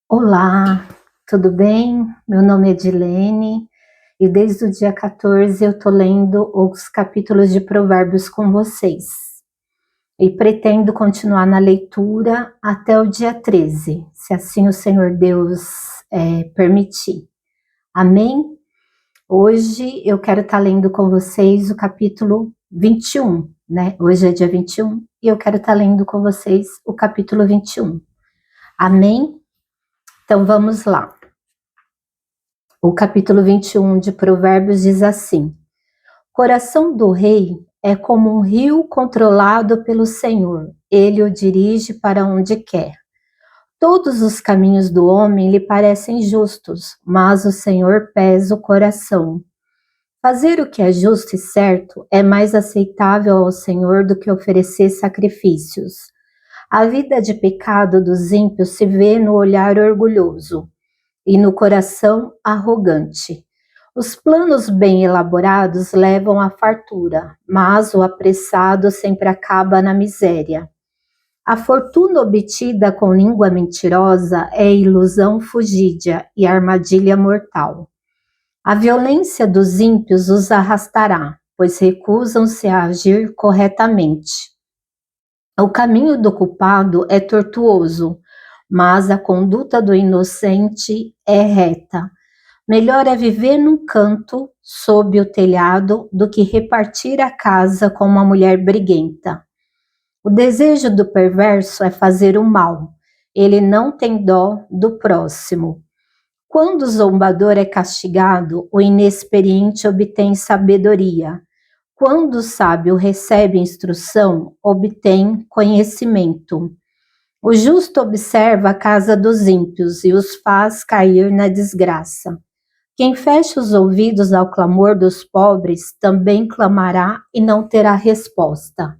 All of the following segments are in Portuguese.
Olá, tudo bem? Meu nome é Edilene e desde o dia 14 eu estou lendo os capítulos de Provérbios com vocês. E pretendo continuar na leitura até o dia 13, se assim o Senhor Deus permitir. Amém? Hoje eu quero estar lendo com vocês o capítulo 21, né? Hoje é dia 21 e eu quero estar lendo com vocês o capítulo 21. Amém? Então vamos lá. O capítulo 21 de Provérbios diz assim: Coração do rei é como um rio controlado pelo Senhor, ele o dirige para onde quer. Todos os caminhos do homem lhe parecem justos, mas o Senhor pesa o coração. Fazer o que é justo e certo é mais aceitável ao Senhor do que oferecer sacrifícios. A vida de pecado dos ímpios se vê no olhar orgulhoso e no coração arrogante. Os planos bem elaborados levam à fartura, mas o apressado sempre acaba na miséria. A fortuna obtida com língua mentirosa é ilusão fugídia e armadilha mortal. A violência dos ímpios os arrastará, pois recusam-se a agir corretamente. O caminho do culpado é tortuoso, mas a conduta do inocente é reta. Melhor é viver num canto, sob o telhado, do que repartir a casa com uma mulher briguenta. O desejo do perverso é fazer o mal. Ele não tem dó do próximo. Quando o zombador é castigado, o inexperiente obtém sabedoria. Quando o sábio recebe instrução, obtém conhecimento. O justo observa a casa dos ímpios e os faz cair na desgraça. Quem fecha os ouvidos ao clamor dos pobres também clamará e não terá resposta.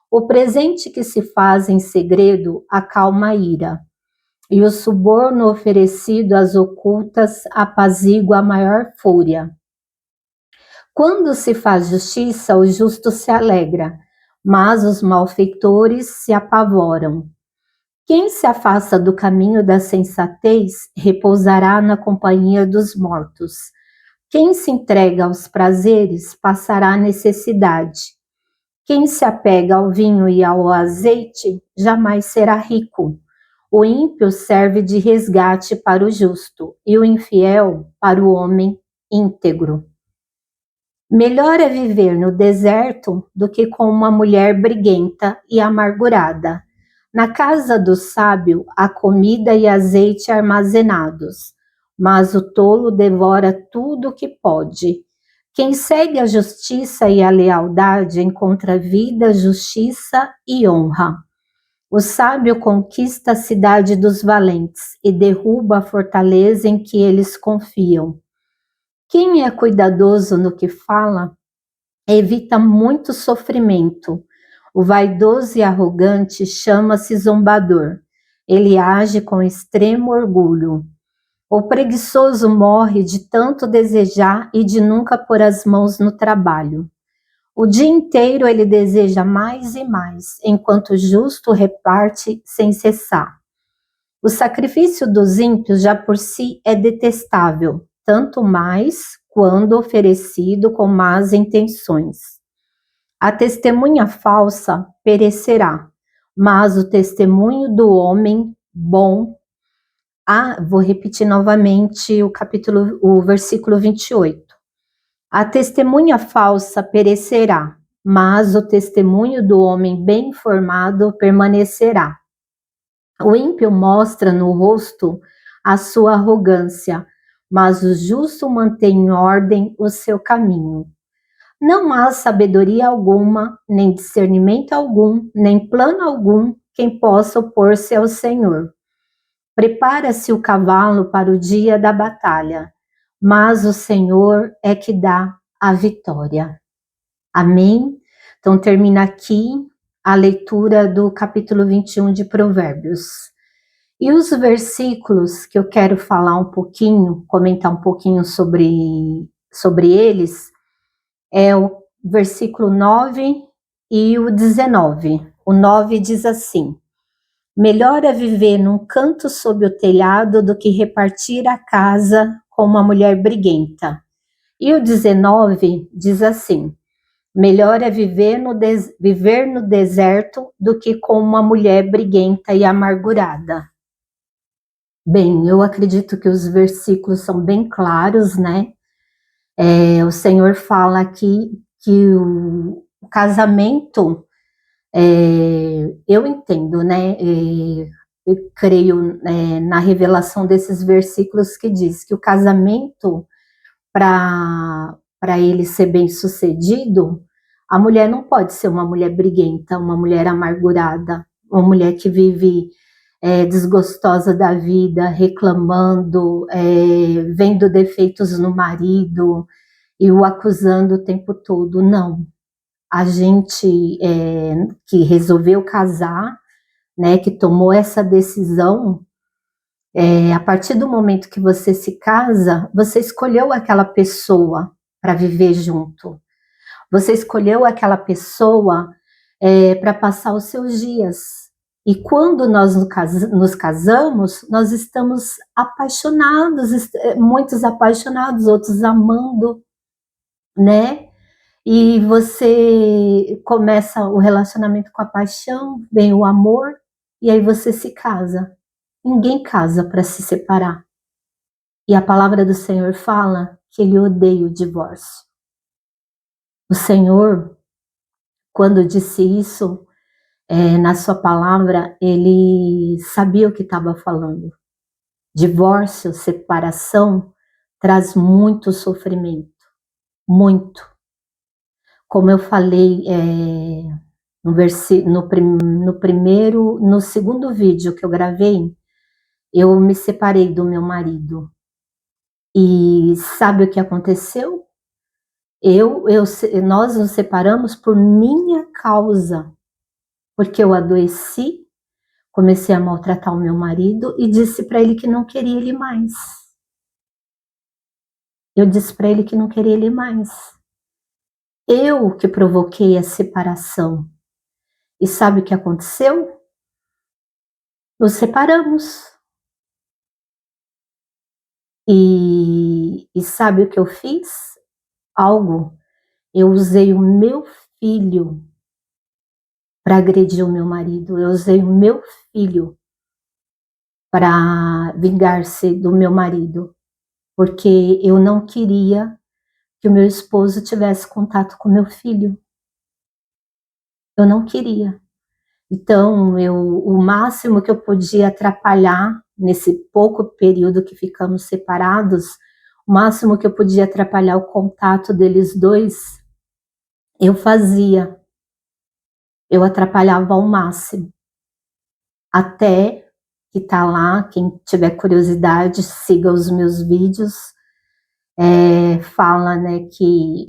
O presente que se faz em segredo acalma a ira, e o suborno oferecido às ocultas apazigua a maior fúria. Quando se faz justiça, o justo se alegra, mas os malfeitores se apavoram. Quem se afasta do caminho da sensatez repousará na companhia dos mortos. Quem se entrega aos prazeres passará necessidade. Quem se apega ao vinho e ao azeite jamais será rico. O ímpio serve de resgate para o justo e o infiel para o homem íntegro. Melhor é viver no deserto do que com uma mulher briguenta e amargurada. Na casa do sábio há comida e azeite armazenados, mas o tolo devora tudo o que pode. Quem segue a justiça e a lealdade encontra vida, justiça e honra. O sábio conquista a cidade dos valentes e derruba a fortaleza em que eles confiam. Quem é cuidadoso no que fala evita muito sofrimento. O vaidoso e arrogante chama-se zombador. Ele age com extremo orgulho. O preguiçoso morre de tanto desejar e de nunca pôr as mãos no trabalho. O dia inteiro ele deseja mais e mais, enquanto o justo reparte sem cessar. O sacrifício dos ímpios já por si é detestável, tanto mais quando oferecido com más intenções. A testemunha falsa perecerá, mas o testemunho do homem bom. Vou repetir novamente o versículo 28. A testemunha falsa perecerá, mas o testemunho do homem bem informado permanecerá. O ímpio mostra no rosto a sua arrogância, mas o justo mantém em ordem o seu caminho. Não há sabedoria alguma, nem discernimento algum, nem plano algum quem possa opor-se ao Senhor. Prepara-se o cavalo para o dia da batalha, mas o Senhor é que dá a vitória. Amém? Então termina aqui a leitura do capítulo 21 de Provérbios. E os versículos que eu quero falar um pouquinho, comentar um pouquinho sobre eles, é o versículo 9 e o 19. O 9 diz assim: Melhor é viver num canto sob o telhado do que repartir a casa com uma mulher briguenta. E o 19 diz assim: melhor é viver no deserto do que com uma mulher briguenta e amargurada. Bem, eu acredito que os versículos são bem claros, né? O Senhor fala aqui que o casamento, eu entendo, né? Eu creio na revelação desses versículos que diz que o casamento, para ele ser bem sucedido, a mulher não pode ser uma mulher briguenta, uma mulher amargurada, uma mulher que vive desgostosa da vida, reclamando, vendo defeitos no marido e o acusando o tempo todo. Não. A gente que resolveu casar, né, que tomou essa decisão, a partir do momento que você se casa, você escolheu aquela pessoa para viver junto. Você escolheu aquela pessoa para passar os seus dias. E quando nós nos casamos, nós estamos apaixonados, muitos apaixonados, outros amando, né? E você começa o relacionamento com a paixão, vem o amor, e aí você se casa. Ninguém casa para se separar. E a palavra do Senhor fala que ele odeia o divórcio. O Senhor, quando disse isso, na sua palavra, ele sabia o que estava falando. Divórcio, separação, traz muito sofrimento, muito. Como eu falei no segundo vídeo que eu gravei, eu me separei do meu marido. E sabe o que aconteceu? Nós nos separamos por minha causa, porque eu adoeci, comecei a maltratar o meu marido e disse para ele que não queria ele mais. Eu disse para ele que não queria ele mais. Eu que provoquei a separação. E sabe o que aconteceu? Nos separamos. E sabe o que eu fiz? Algo. Eu usei o meu filho para agredir o meu marido. Eu usei o meu filho para vingar-se do meu marido, porque eu não queria que o meu esposo tivesse contato com meu filho. Eu não queria. Então, o máximo que eu podia atrapalhar nesse pouco período que ficamos separados, o máximo que eu podia atrapalhar o contato deles dois, eu fazia. Eu atrapalhava ao máximo. Até que tá lá, quem tiver curiosidade, siga os meus vídeos. Fala, né, que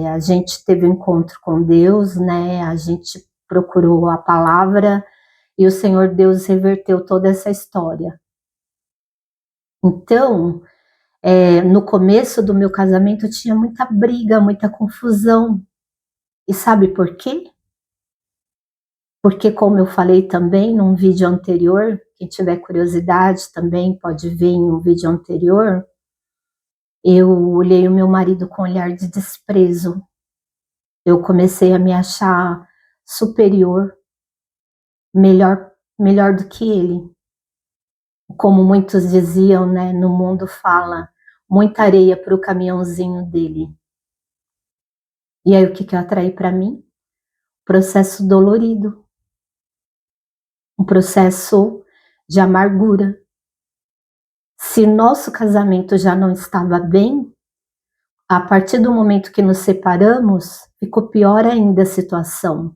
a gente teve um encontro com Deus, né, a gente procurou a palavra e o Senhor Deus reverteu toda essa história. Então, no começo do meu casamento tinha muita briga, muita confusão. E sabe por quê? Porque, como eu falei também num vídeo anterior, quem tiver curiosidade também pode ver em um vídeo anterior, eu olhei o meu marido com um olhar de desprezo. Eu comecei a me achar superior, melhor do que ele. Como muitos diziam, né, no mundo fala, muita areia para o caminhãozinho dele. E aí o que eu atraí para mim? Processo dolorido. Um processo de amargura. Se nosso casamento já não estava bem, a partir do momento que nos separamos, ficou pior ainda a situação,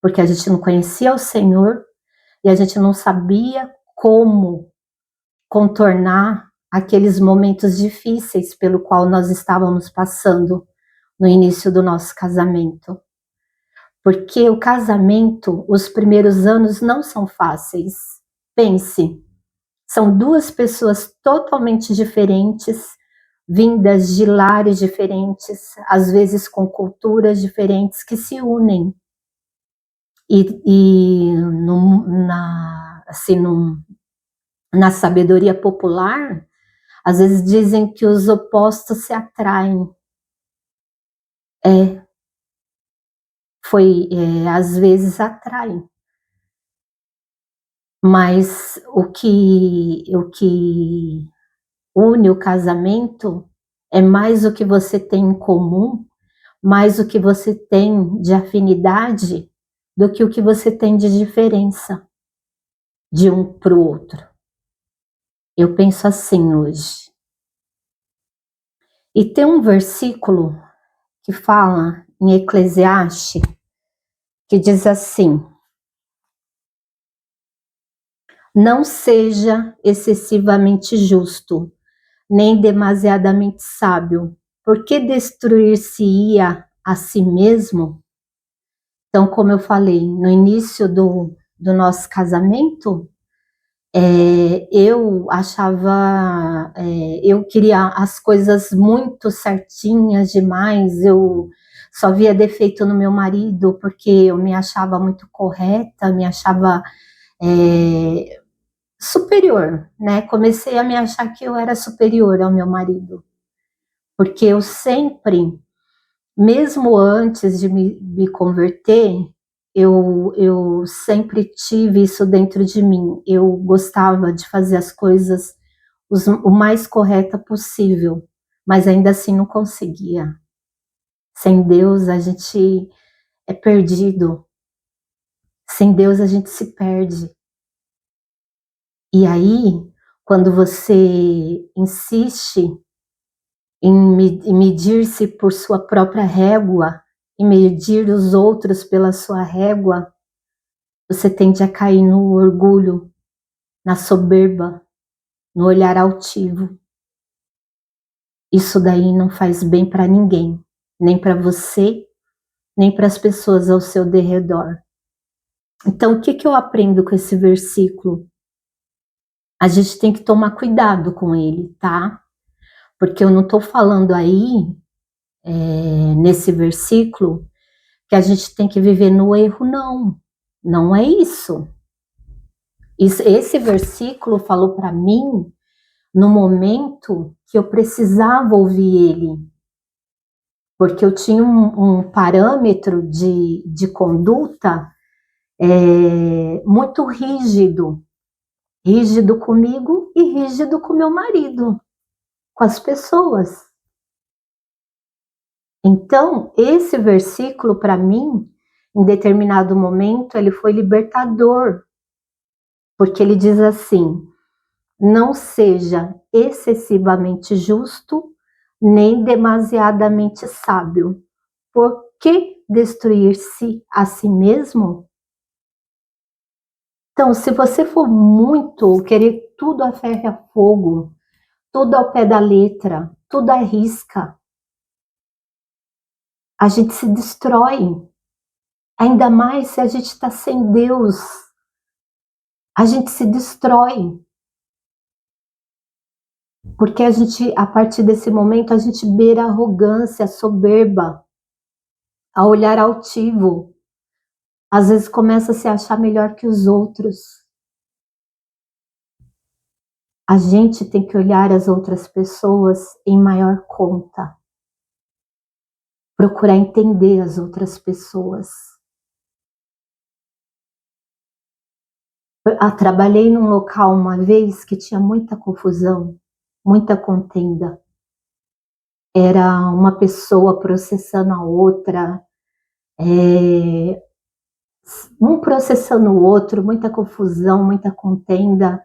porque a gente não conhecia o Senhor e a gente não sabia como contornar aqueles momentos difíceis pelo qual nós estávamos passando no início do nosso casamento. Porque o casamento, os primeiros anos não são fáceis. Pense, são duas pessoas totalmente diferentes, vindas de lares diferentes, às vezes com culturas diferentes, que se unem. assim, na sabedoria popular, às vezes dizem que os opostos se atraem. Às vezes atraem. Mas o que une o casamento é mais o que você tem em comum, mais o que você tem de afinidade, do que o que você tem de diferença de um para o outro. Eu penso assim hoje. E tem um versículo que fala em Eclesiastes, que diz assim: não seja excessivamente justo, nem demasiadamente sábio, porque destruir-se-ia a si mesmo. Então, como eu falei, no início do nosso casamento, eu achava, eu queria as coisas muito certinhas demais, eu só via defeito no meu marido, porque eu me achava muito correta, me achava superior, né? Comecei a me achar que eu era superior ao meu marido, porque eu sempre, mesmo antes de me converter, eu sempre tive isso dentro de mim. Eu gostava de fazer as coisas o mais correta possível, mas ainda assim não conseguia. Sem Deus a gente é perdido. Sem Deus a gente se perde. E aí, quando você insiste em medir-se por sua própria régua e medir os outros pela sua régua, você tende a cair no orgulho, na soberba, no olhar altivo. Isso daí não faz bem para ninguém, nem para você, nem para as pessoas ao seu derredor. Então, o que eu aprendo com esse versículo? A gente tem que tomar cuidado com ele, tá? Porque eu não estou falando aí, nesse versículo, que a gente tem que viver no erro, não. Não é isso. Esse versículo falou para mim no momento que eu precisava ouvir ele, porque eu tinha um parâmetro de conduta muito rígido comigo e rígido com meu marido, com as pessoas. Então, esse versículo, para mim, em determinado momento, ele foi libertador, porque ele diz assim: não seja excessivamente justo, nem demasiadamente sábio. Por que destruir-se a si mesmo? Então, se você for muito querer tudo a ferro e a fogo, tudo ao pé da letra, tudo à risca, a gente se destrói. Ainda mais se a gente está sem Deus, a gente se destrói. Porque a gente, a partir desse momento, a gente beira a arrogância, a soberba, a olhar altivo. Às vezes começa a se achar melhor que os outros. A gente tem que olhar as outras pessoas em maior conta. Procurar entender as outras pessoas. Eu trabalhei num local uma vez que tinha muita confusão, muita contenda. Era uma pessoa processando a outra, um processando o outro, muita confusão, muita contenda.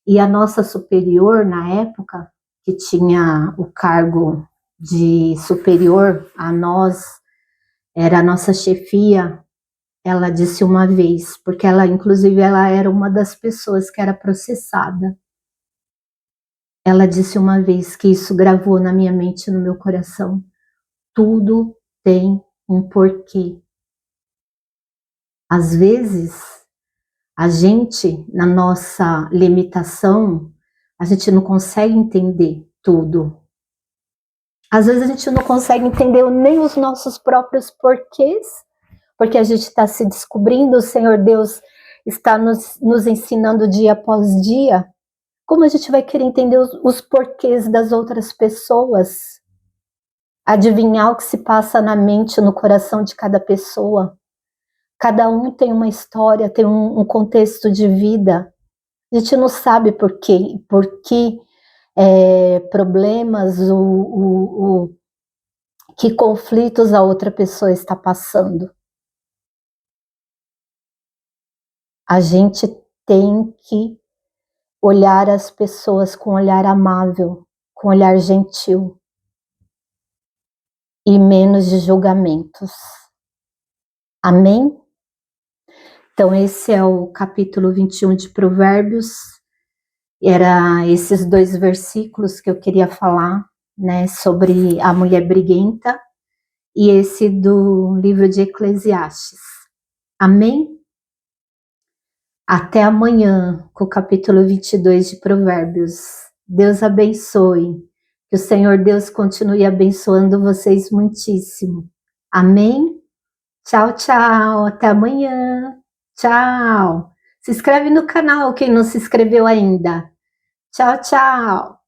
E a nossa superior, na época, que tinha o cargo de superior a nós, era a nossa chefia, ela disse uma vez, porque ela, inclusive, ela era uma das pessoas que era processada. Ela disse uma vez que isso gravou na minha mente e no meu coração: tudo tem um porquê. Às vezes, a gente, na nossa limitação, a gente não consegue entender tudo. Às vezes a gente não consegue entender nem os nossos próprios porquês, porque a gente está se descobrindo. O Senhor Deus, está nos ensinando dia após dia, como a gente vai querer entender os porquês das outras pessoas? Adivinhar o que se passa na mente, no coração de cada pessoa? Cada um tem uma história, tem um contexto de vida. A gente não sabe por que problemas, que conflitos a outra pessoa está passando. A gente tem que olhar as pessoas com um olhar amável, com um olhar gentil e menos de julgamentos. Amém? Então esse é o capítulo 21 de Provérbios. Era esses 2 versículos que eu queria falar, né, sobre a mulher briguenta, e esse do livro de Eclesiastes. Amém? Até amanhã, com o capítulo 22 de Provérbios. Deus abençoe. Que o Senhor Deus continue abençoando vocês muitíssimo. Amém? Tchau, tchau. Até amanhã. Tchau. Se inscreve no canal, quem não se inscreveu ainda. Tchau, tchau.